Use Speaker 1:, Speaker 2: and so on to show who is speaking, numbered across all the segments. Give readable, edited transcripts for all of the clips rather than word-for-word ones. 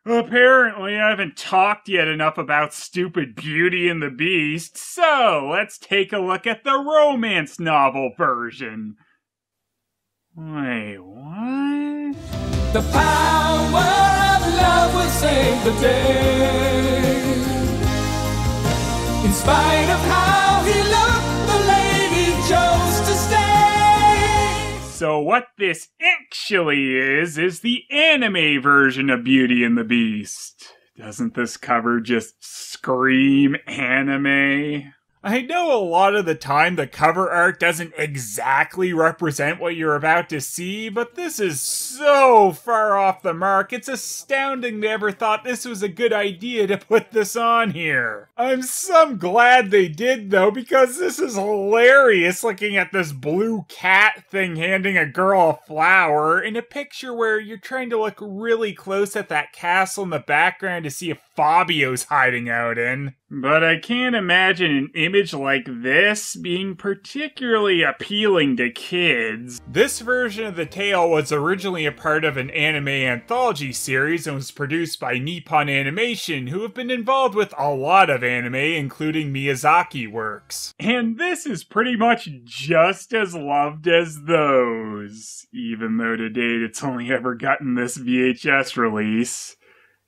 Speaker 1: Apparently, I haven't talked yet enough about stupid Beauty and the Beast, so let's take a look at the romance novel version. Wait, what?
Speaker 2: The power of love will save the day. In spite of how he looked, the lady chose to stay.
Speaker 1: So what this actually is the anime version of Beauty and the Beast. Doesn't this cover just scream anime? I know a lot of the time the cover art doesn't exactly represent what you're about to see, but this is so far off the mark, it's astounding they ever thought this was a good idea to put this on here. I'm so glad they did though, because this is hilarious looking at this blue cat thing handing a girl a flower in a picture where you're trying to look really close at that castle in the background to see if Fabio's hiding out in. But I can't imagine an image like this being particularly appealing to kids. This version of the tale was originally a part of an anime anthology series and was produced by Nippon Animation, who have been involved with a lot of anime, including Miyazaki works. And this is pretty much just as loved as those, even though to date it's only ever gotten this VHS release.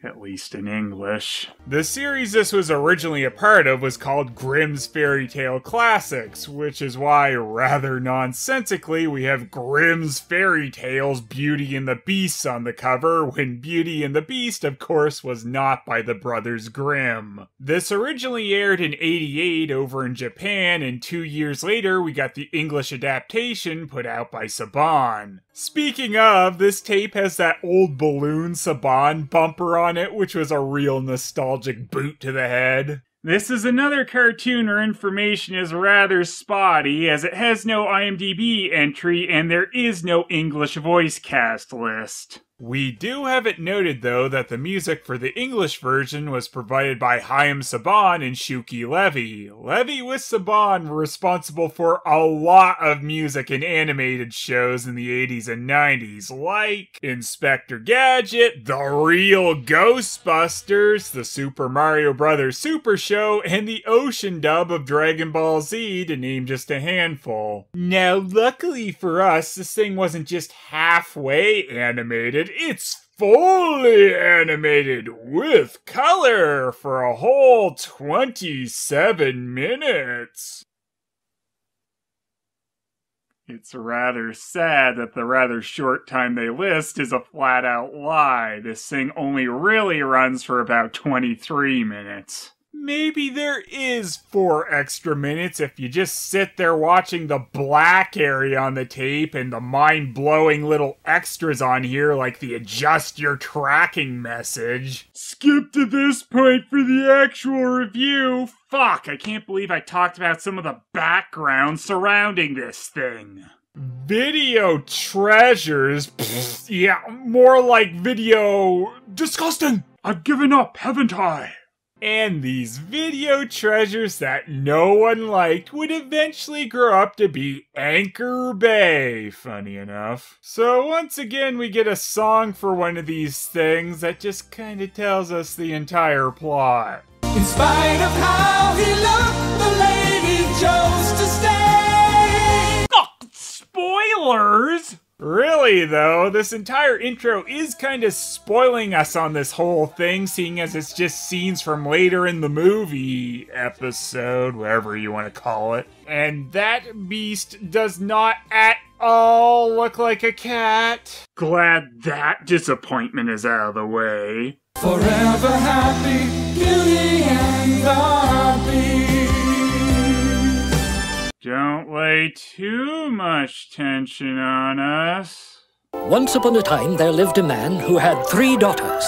Speaker 1: At least in English. The series this was originally a part of was called Grimm's Fairy Tale Classics, which is why, rather nonsensically, we have Grimm's Fairy Tales Beauty and the Beast on the cover, when Beauty and the Beast, of course, was not by the Brothers Grimm. This originally aired in '88 over in Japan, and 2 years later we got the English adaptation put out by Saban. Speaking of, this tape has that old balloon Saban bumper on it, which was a real nostalgic boot to the head. This is another cartoon where information is rather spotty, as it has no IMDb entry and there is no English voice cast list. We do have it noted, though, that the music for the English version was provided by Chaim Saban and Shuki Levy. Levy with Saban were responsible for a lot of music in animated shows in the 80s and 90s, like Inspector Gadget, The Real Ghostbusters, the Super Mario Bros. Super Show, and the Ocean dub of Dragon Ball Z, to name just a handful. Now, luckily for us, this thing wasn't just halfway animated. It's fully animated with color for a whole 27 minutes. It's rather sad that the rather short time they list is a flat-out lie. This thing only really runs for about 23 minutes. Maybe there is 4 extra minutes if you just sit there watching the black area on the tape and the mind-blowing little extras on here like the adjust your tracking message. Skip to this point for the actual review. Fuck, I can't believe I talked about some of the background surrounding this thing. Video treasures? Pfft, yeah, more like video disgusting. I've given up, haven't I? And these video treasures that no one liked would eventually grow up to be Anchor Bay, funny enough. So once again we get a song for one of these things that just kinda tells us the entire plot.
Speaker 2: In spite of how he looked, the lady chose to stay.
Speaker 1: Oh, spoilers! Really, though, this entire intro is kind of spoiling us on this whole thing, seeing as it's just scenes from later in the movie episode, whatever you want to call it. And that beast does not at all look like a cat. Glad that disappointment is out of the way.
Speaker 2: Forever happy, Beauty and the Beast.
Speaker 1: Don't lay too much tension on us.
Speaker 3: Once upon a time, there lived a man who had 3 daughters.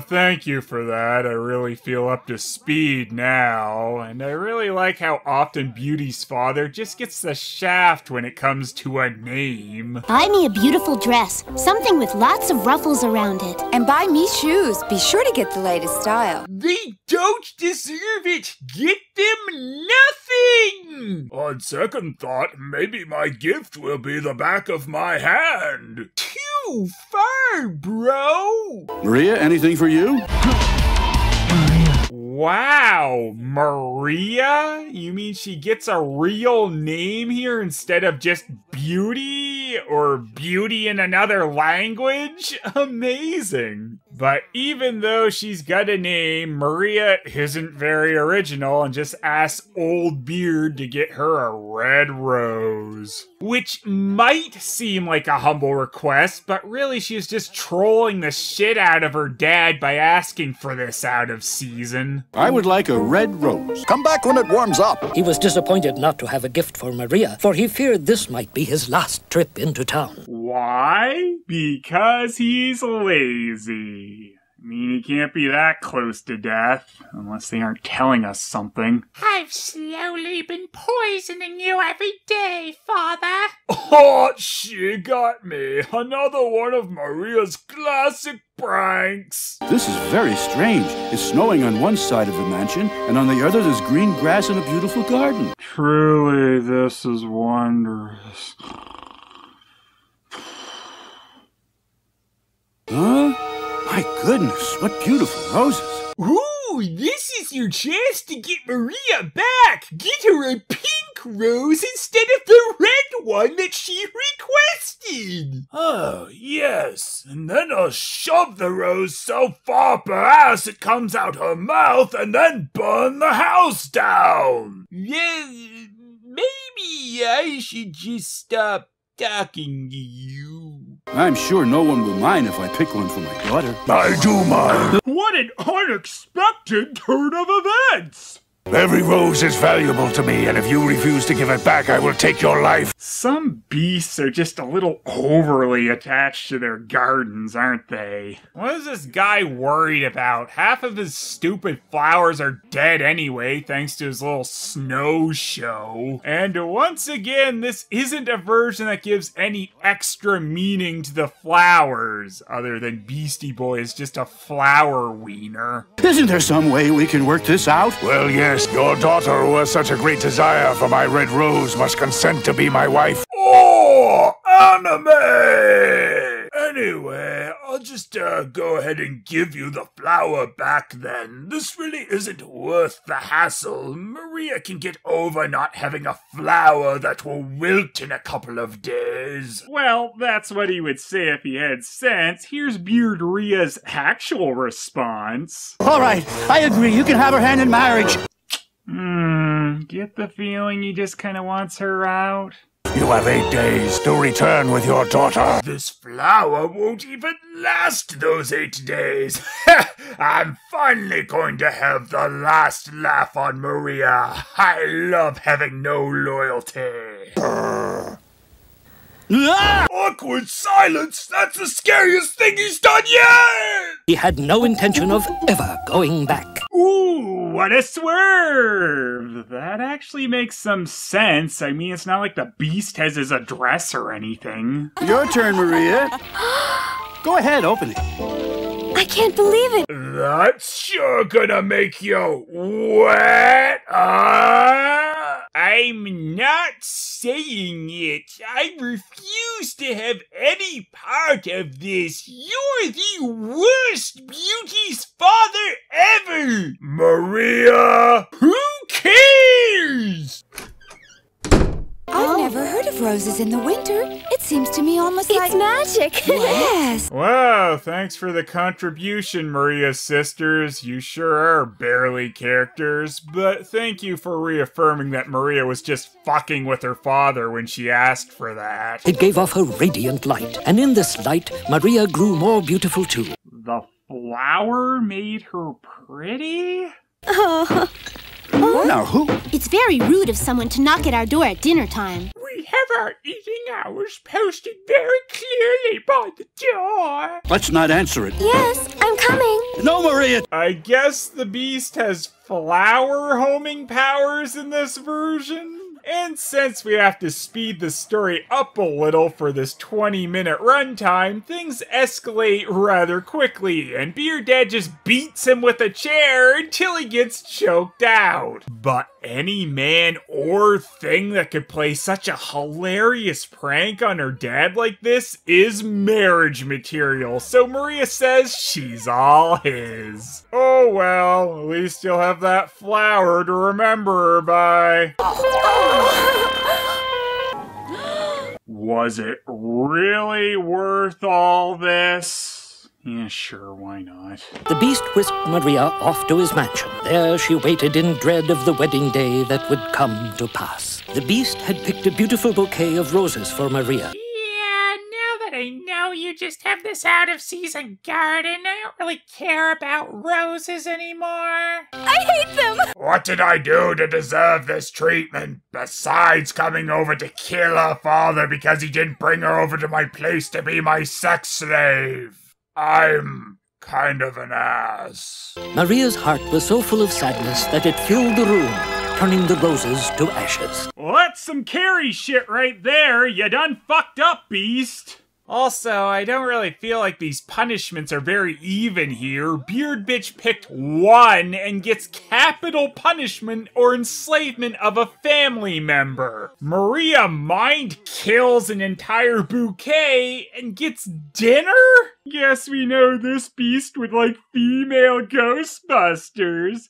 Speaker 1: Thank you for that. I really feel up to speed now. And I really like how often Beauty's father just gets the shaft when it comes to a name.
Speaker 4: Buy me a beautiful dress, something with lots of ruffles around it.
Speaker 5: And buy me shoes. Be sure to get the latest style.
Speaker 1: They don't deserve it. Get them nothing. On second thought, maybe my gift will be the back of my hand. Too Too far, bro!
Speaker 6: Maria, anything for you?
Speaker 1: Wow, Maria? You mean she gets a real name here instead of just Beauty? Or Beauty in another language? Amazing. But even though she's got a name, Maria isn't very original and just asks Old Beard to get her a red rose. Which might seem like a humble request, but really she's just trolling the shit out of her dad by asking for this out of season.
Speaker 6: I would like a red rose. Come back when it warms up.
Speaker 3: He was disappointed not to have a gift for Maria, for he feared this might be his last trip into town.
Speaker 1: Why? Because he's lazy. I mean, he can't be that close to death, unless they aren't telling us something.
Speaker 7: I've slowly been poisoning you every day, Father.
Speaker 1: Oh, she got me. Another one of Maria's classic pranks.
Speaker 6: This is very strange. It's snowing on one side of the mansion, and on the other there's green grass and a beautiful garden.
Speaker 1: Truly, this is wondrous.
Speaker 6: Huh? My goodness, what beautiful roses.
Speaker 1: Ooh, this is your chance to get Maria back! Get her a pink rose instead of the red one that she requested! Oh, yes, and then I'll shove the rose so far up her ass it comes out her mouth and then burn the house down! Yeah, maybe I should just stop talking to you.
Speaker 6: I'm sure no one will mind if I pick one for my daughter.
Speaker 8: I do mind.
Speaker 1: What an unexpected turn of events!
Speaker 8: Every rose is valuable to me, and if you refuse to give it back, I will take your life.
Speaker 1: Some beasts are just a little overly attached to their gardens, aren't they? What is this guy worried about? Half of his stupid flowers are dead anyway, thanks to his little snow show. And once again, this isn't a version that gives any extra meaning to the flowers, other than Beastie Boy is just a flower wiener.
Speaker 6: Isn't there some way we can work this out?
Speaker 8: Well, yes, your daughter, who has such a great desire for my red rose, must consent to be my wife.
Speaker 1: Oh, anime! Anyway, I'll just go ahead and give you the flower back then. This really isn't worth the hassle. Maria can get over not having a flower that will wilt in a couple of days. Well, that's what he would say if he had sense. Here's Beardria's actual response.
Speaker 6: All right, I agree. You can have her hand in marriage.
Speaker 1: Get the feeling he just kind of wants her out?
Speaker 8: You have 8 days to return with your daughter.
Speaker 1: This flower won't even last those 8 days. I'm finally going to have the last laugh on Maria. I love having no loyalty. Awkward silence! That's the scariest thing he's done yet!
Speaker 3: He had no intention of ever going back.
Speaker 1: Ooh, what a swerve! That actually makes some sense. I mean, it's not like the Beast has his address or anything.
Speaker 6: Your turn, Maria. Go ahead, open it.
Speaker 5: I can't believe it.
Speaker 1: That's sure gonna make you wet, I'm not saying it. I refuse to have any part of this. You're the worst Beauty's father ever! Maria! Who cares?
Speaker 5: I've never heard of roses in the winter. It seems to me almost like...
Speaker 4: It's magic!
Speaker 5: Yes!
Speaker 1: Wow, thanks for the contribution, Maria's sisters. You sure are barely characters, but thank you for reaffirming that Maria was just fucking with her father when she asked for that.
Speaker 3: It gave off a radiant light, and in this light, Maria grew more beautiful too.
Speaker 1: The flower made her pretty?
Speaker 4: Oh.
Speaker 6: Now, who?
Speaker 4: It's very rude of someone to knock at our door at dinner time.
Speaker 1: We have our eating hours posted very clearly by the door.
Speaker 6: Let's not answer it.
Speaker 4: Yes, I'm coming.
Speaker 6: No, Maria.
Speaker 1: I guess the Beast has flower homing powers in this version? And since we have to speed the story up a little for this 20-minute runtime, things escalate rather quickly, and Beard Dad just beats him with a chair until he gets choked out. But any man or thing that could play such a hilarious prank on her dad like this is marriage material, so Maria says she's all his. Oh well, at least you'll have that flower to remember her by. Was it really worth all this? Yeah, sure, why not?
Speaker 3: The beast whisked Maria off to his mansion. There she waited in dread of the wedding day that would come to pass. The beast had picked a beautiful bouquet of roses for Maria.
Speaker 7: Yeah, now that I know you just have this out-of-season garden, I don't really care about roses anymore.
Speaker 5: I hate them!
Speaker 8: What did I do to deserve this treatment, besides coming over to kill her father because he didn't bring her over to my place to be my sex slave? I'm kind of an ass.
Speaker 3: Maria's heart was so full of sadness that it filled the room, turning the roses to ashes.
Speaker 1: Well, that's some Carrie shit right there. You done fucked up, beast. Also, I don't really feel like these punishments are very even here. Beard Bitch picked one and gets capital punishment or enslavement of a family member. Maria mind kills an entire bouquet and gets dinner? Guess we know this beast would like female Ghostbusters.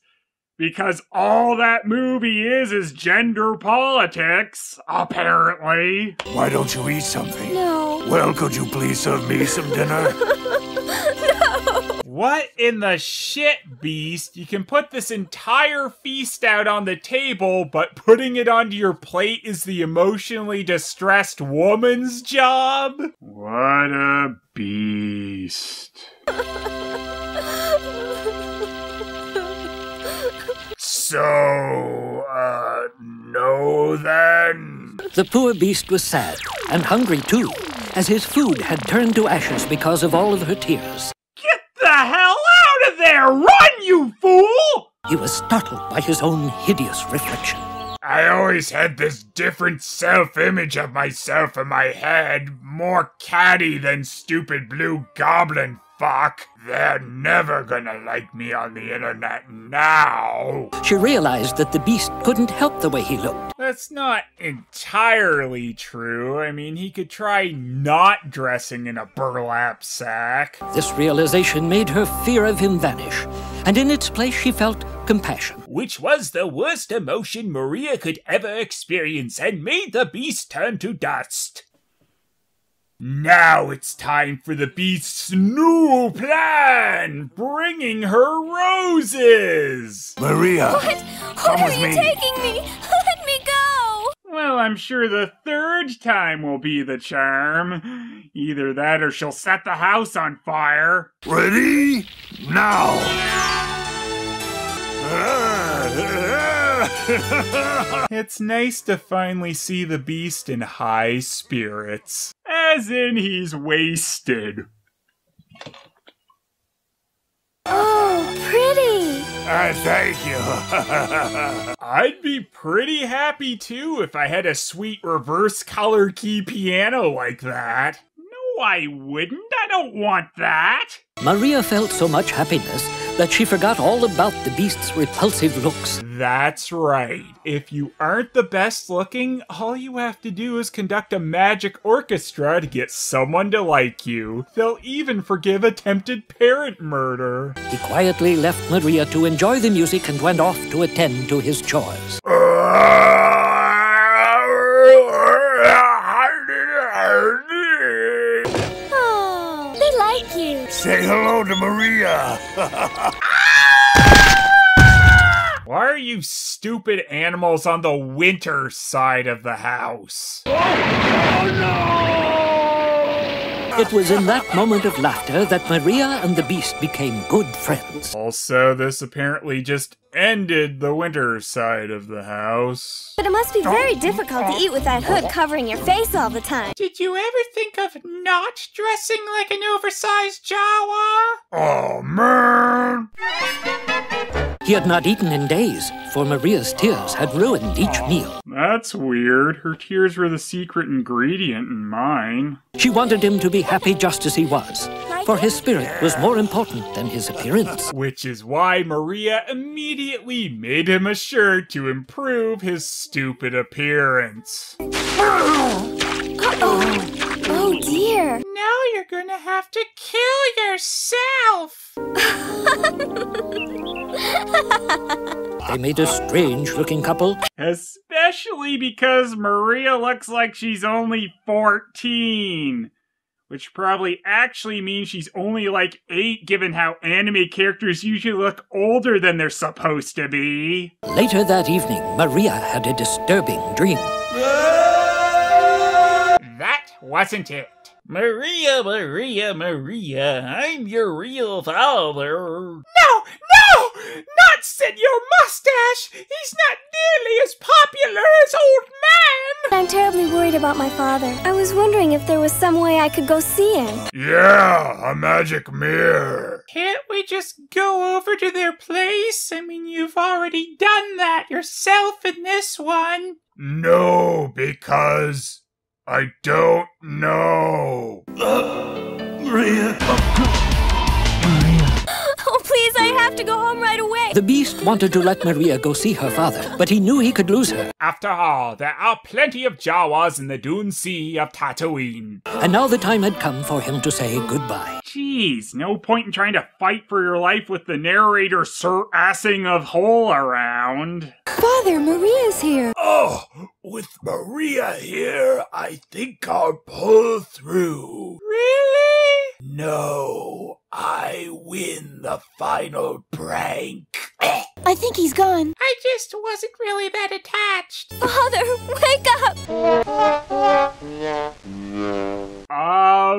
Speaker 1: Because all that movie is gender politics, apparently.
Speaker 8: Why don't you eat something?
Speaker 5: No.
Speaker 8: Well, could you please serve me some dinner?
Speaker 5: No!
Speaker 1: What in the shit, beast? You can put this entire feast out on the table, but putting it onto your plate is the emotionally distressed woman's job? What a beast.
Speaker 8: So, no then?
Speaker 3: The poor beast was sad, and hungry too, as his food had turned to ashes because of all of her tears.
Speaker 1: Get the hell out of there! Run, you fool!
Speaker 3: He was startled by his own hideous reflection.
Speaker 8: I always had this different self-image of myself in my head, more catty than stupid blue goblin fuck. They're never gonna like me on the internet now.
Speaker 3: She realized that the beast couldn't help the way he looked.
Speaker 1: That's not entirely true. I mean, he could try not dressing in a burlap sack.
Speaker 3: This realization made her fear of him vanish, and in its place she felt compassion.
Speaker 1: Which was the worst emotion Maria could ever experience and made the beast turn to dust. Now it's time for the beast's new plan! Bringing her roses!
Speaker 8: Maria,
Speaker 5: What?
Speaker 8: come
Speaker 5: Where
Speaker 8: with
Speaker 5: are you
Speaker 8: me.
Speaker 5: taking me? Let me go!
Speaker 1: Well, I'm sure the third time will be the charm. Either that or she'll set the house on fire.
Speaker 8: Ready? Now!
Speaker 1: It's nice to finally see the beast in high spirits. As in he's wasted.
Speaker 5: Oh, pretty!
Speaker 8: Thank you.
Speaker 1: I'd be pretty happy too if I had a sweet reverse color key piano like that. No, I wouldn't. I don't want that.
Speaker 3: Maria felt so much happiness that she forgot all about the beast's repulsive looks.
Speaker 1: That's right. If you aren't the best looking, all you have to do is conduct a magic orchestra to get someone to like you. They'll even forgive attempted parent murder.
Speaker 3: He quietly left Maria to enjoy the music and went off to attend to his chores.
Speaker 5: Oh, they like you.
Speaker 8: Say hello to Maria.
Speaker 1: Why are you stupid animals on the winter side of the house?
Speaker 3: It was in that moment of laughter that Maria and the beast became good friends.
Speaker 1: Also, this apparently just ended the winter side of the house.
Speaker 5: But it must be very difficult to eat with that hood covering your face all the time.
Speaker 7: Did you ever think of not dressing like an oversized Jawa?
Speaker 8: Oh, man.
Speaker 3: He had not eaten in days, for Maria's tears had ruined each meal.
Speaker 1: That's weird. Her tears were the secret ingredient in mine.
Speaker 3: She wanted him to be happy just as he was, for his spirit was more important than his appearance.
Speaker 1: Which is why Maria immediately made him a shirt to improve his stupid appearance.
Speaker 5: Oh dear.
Speaker 7: Now you're gonna have to kill yourself.
Speaker 3: They made a strange-looking couple.
Speaker 1: Especially because Maria looks like she's only 14. Which probably actually means she's only like 8, given how anime characters usually look older than they're supposed to be.
Speaker 3: Later that evening, Maria had a disturbing dream.
Speaker 7: That wasn't it. Maria, Maria, Maria, I'm your real father. No! Not Senor Mustache! He's not nearly as popular as Old Man!
Speaker 9: I'm terribly worried about my father. I was wondering if there was some way I could go see him.
Speaker 8: Yeah, a magic mirror.
Speaker 7: Can't we just go over to their place? I mean, you've already done that yourself in this one.
Speaker 8: No, because I don't know.
Speaker 6: Maria.
Speaker 9: Oh, please, I have to go home right away.
Speaker 3: The Beast wanted to let Maria go see her father, but he knew he could lose her.
Speaker 1: After all, there are plenty of Jawas in the Dune Sea of Tatooine.
Speaker 3: And now the time had come for him to say goodbye.
Speaker 1: Jeez, no point in trying to fight for your life with the narrator sir-assing of Hole around.
Speaker 5: Father, Maria's here.
Speaker 8: Oh, with Maria here, I think I'll pull through.
Speaker 7: Really?
Speaker 8: No, I win the final prank.
Speaker 4: I think he's gone.
Speaker 7: I just wasn't really that attached.
Speaker 9: Father, wake up!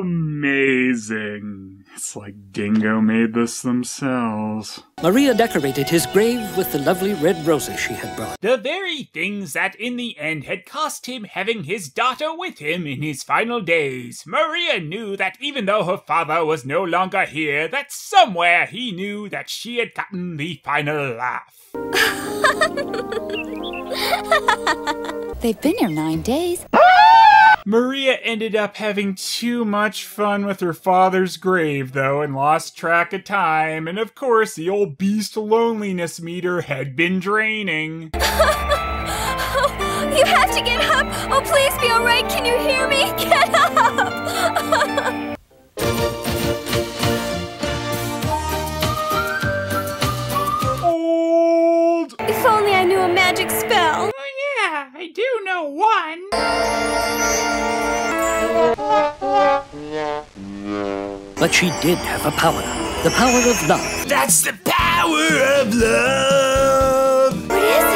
Speaker 1: Amazing. It's like Dingo made this themselves.
Speaker 3: Maria decorated his grave with the lovely red roses she had brought.
Speaker 1: The very things that in the end had cost him having his daughter with him in his final days. Maria knew that even though her father was no longer here, that somewhere he knew that she had gotten the final laugh.
Speaker 5: They've been here 9 days.
Speaker 1: Maria ended up having too much fun with her father's grave, though, and lost track of time. And of course, the old beast loneliness meter had been draining.
Speaker 9: Oh, you have to get up! Oh, please be alright! Can you hear me? Get up!
Speaker 1: Old!
Speaker 9: If only I knew a magic spell!
Speaker 7: Oh yeah, I do know one.
Speaker 3: But she did have a power. The power of love.
Speaker 8: That's the power of love.
Speaker 9: What is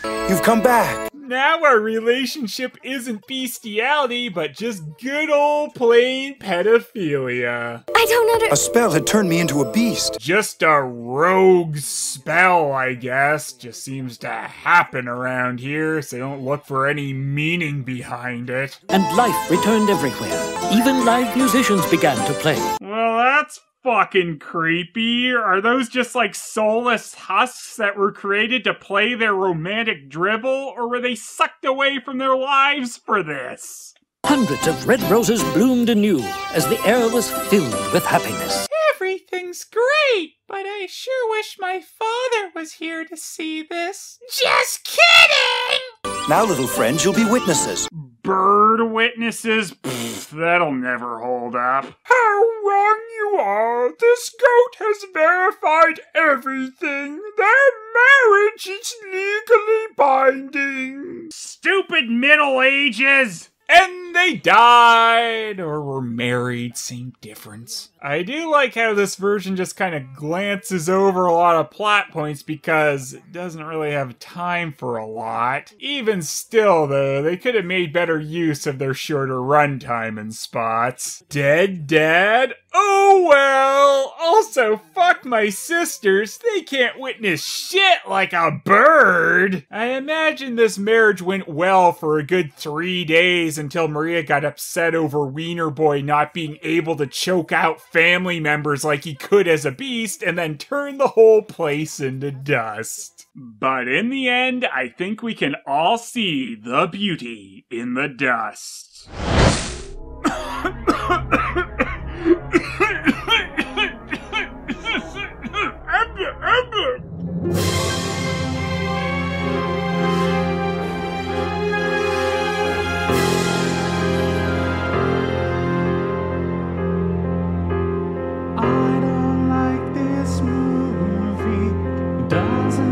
Speaker 9: it?
Speaker 6: You've come back.
Speaker 1: Now our relationship isn't bestiality, but just good old plain pedophilia.
Speaker 9: I don't
Speaker 6: A spell had turned me into a beast.
Speaker 1: Just a rogue spell, I guess. Just seems to happen around here, so don't look for any meaning behind it.
Speaker 3: And life returned everywhere. Even live musicians began to play.
Speaker 1: Well, that's fucking creepy. Are those just like soulless husks that were created to play their romantic dribble, or were they sucked away from their lives for this?
Speaker 3: Hundreds of red roses bloomed anew as the air was filled with happiness.
Speaker 7: Everything's great, but I sure wish my father was here to see this. Just kidding!
Speaker 6: Now, little friends, you'll be witnesses.
Speaker 1: Bird witnesses? Pfft, that'll never hold up.
Speaker 8: How wrong you are. This goat has verified everything. Their marriage is legally binding.
Speaker 1: Stupid Middle Ages! And they died, or were married, same difference. I do like how this version just kind of glances over a lot of plot points because it doesn't really have time for a lot. Even still, though, they could have made better use of their shorter runtime in spots. Dead dad? Oh well! Also, So fuck my sisters, they can't witness shit like a bird. I imagine this marriage went well for a good 3 days until Maria got upset over Wiener Boy not being able to choke out family members like he could as a beast and then turn the whole place into dust. But in the end, I think we can all see the beauty in the dust.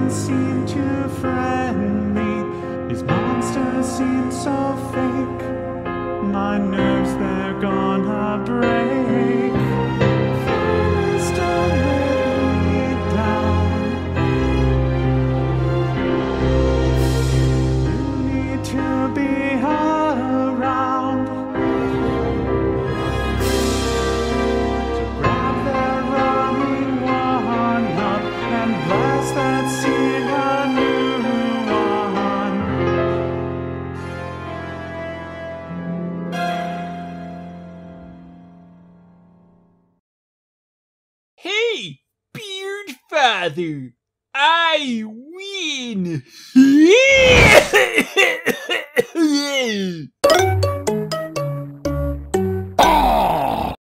Speaker 2: Seem too friendly. These monsters seem so fake. My nerves, they're gonna break. Please don't let me down. You need to be around to grab that running one up and blast that scene.
Speaker 7: Hey, Beard Father, I win!